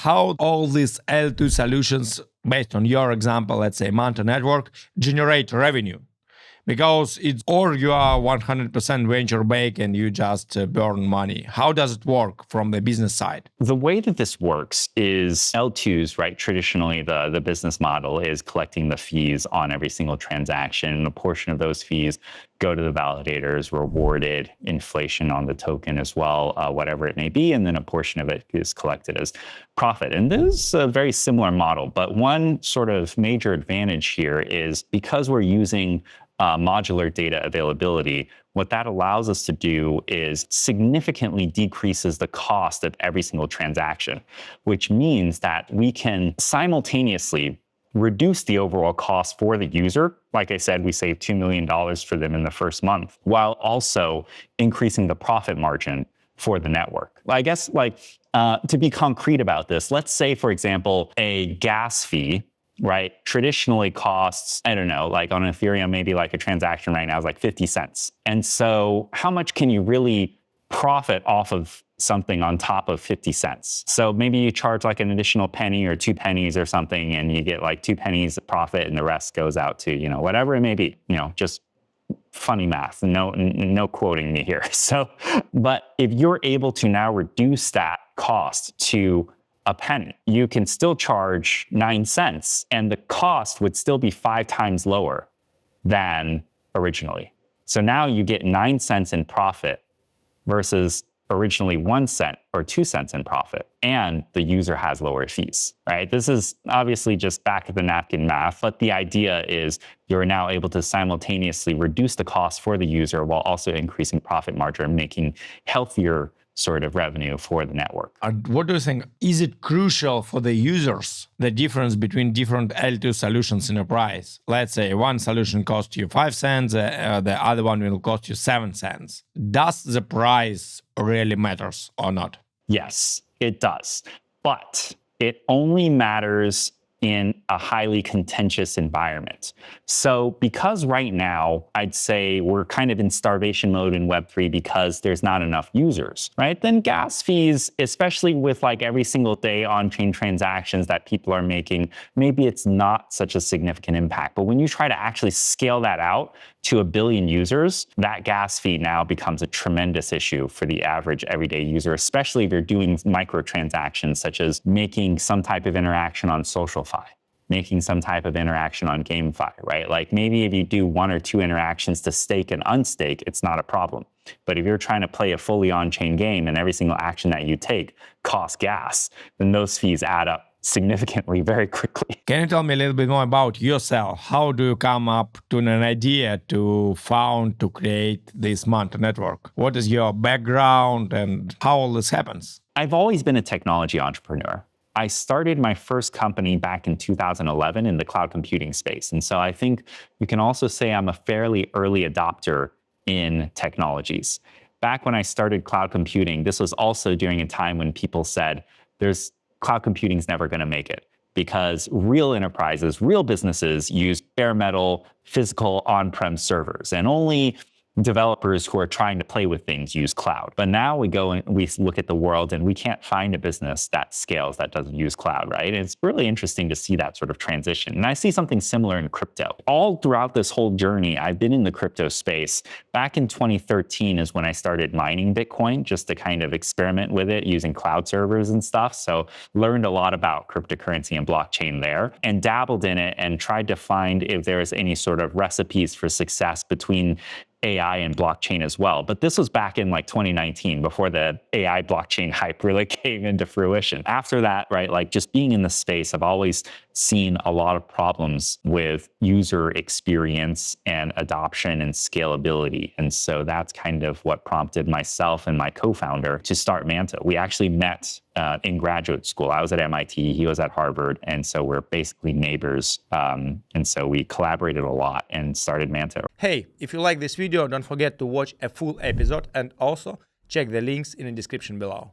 how all these L2 solutions, based on your example, let's say Manta Network, generate revenue. Because or you are 100% venture-based and you just burn money. How does it work from the business side? The way that this works is L2s, right? Traditionally, the business model is collecting the fees on every single transaction. And a portion of those fees go to the validators, rewarded inflation on the token as well, whatever it may be. And then a portion of it is collected as profit. And this is a very similar model. But one sort of major advantage here is because we're using modular data availability, what that allows us to do is significantly decreases the cost of every single transaction, which means that we can simultaneously reduce the overall cost for the user. Like I said, we save $2 million for them in the first month, while also increasing the profit margin for the network. I guess to be concrete about this, let's say, for example, a gas fee, right, traditionally costs, I don't know, like on Ethereum, maybe like a transaction right now is like 50 cents. And so how much can you really profit off of something on top of 50 cents? So maybe you charge like an additional penny or 2 pennies or something, and you get like 2 pennies of profit and the rest goes out to, whatever it may be, just funny math, no quoting me here. So, but if you're able to now reduce that cost to a penny, you can still charge 9 cents and the cost would still be 5 times lower than originally. So now you get 9 cents in profit versus originally 1 cent or 2 cents in profit, and the user has lower fees, right? This is obviously just back of the napkin math, but the idea is you're now able to simultaneously reduce the cost for the user while also increasing profit margin, making healthier sort of revenue for the network. What do you think? Is it crucial for the users, the difference between different L2 solutions in a price? Let's say one solution costs you 5 cents, the other one will cost you 7 cents. Does the price really matters or not? Yes, it does. But it only matters in a highly contentious environment. So because right now, I'd say we're kind of in starvation mode in Web3 because there's not enough users, right? Then gas fees, especially with like every single day on-chain transactions that people are making, maybe it's not such a significant impact. But when you try to actually scale that out to 1 billion users, that gas fee now becomes a tremendous issue for the average everyday user, especially if you're doing microtransactions such as making some type of interaction on SocialFi, making some type of interaction on GameFi, right? Like maybe if you do 1 or 2 interactions to stake and unstake, it's not a problem. But if you're trying to play a fully on-chain game and every single action that you take costs gas, then those fees add up significantly very quickly. Can you tell me a little bit more about yourself? How do you come up to an idea to create this Manta Network? What is your background and how all this happens? I've always been a technology entrepreneur. I started my first company back in 2011 in the cloud computing space. And so I think you can also say I'm a fairly early adopter in technologies. Back when I started cloud computing, this was also during a time when people said cloud computing is never going to make it because real enterprises, real businesses use bare metal, physical on-prem servers, and only developers who are trying to play with things use cloud. But now we go and we look at the world and we can't find a business that scales that doesn't use cloud, right? And it's really interesting to see that sort of transition. And I see something similar in crypto. All throughout this whole journey, I've been in the crypto space. Back in 2013 is when I started mining Bitcoin just to kind of experiment with it using cloud servers and stuff. So learned a lot about cryptocurrency and blockchain there and dabbled in it and tried to find if there was any sort of recipes for success between AI and blockchain as well. But this was back in like 2019 before the AI blockchain hype really came into fruition. After that, right, like just being in the space, I've always seen a lot of problems with user experience and adoption and scalability. And so that's kind of what prompted myself and my co-founder to start Manta. We actually met in graduate school. I was at MIT, he was at Harvard. And so we're basically neighbors. And so we collaborated a lot and started Manta. Hey, if you like this video, don't forget to watch a full episode and also check the links in the description below.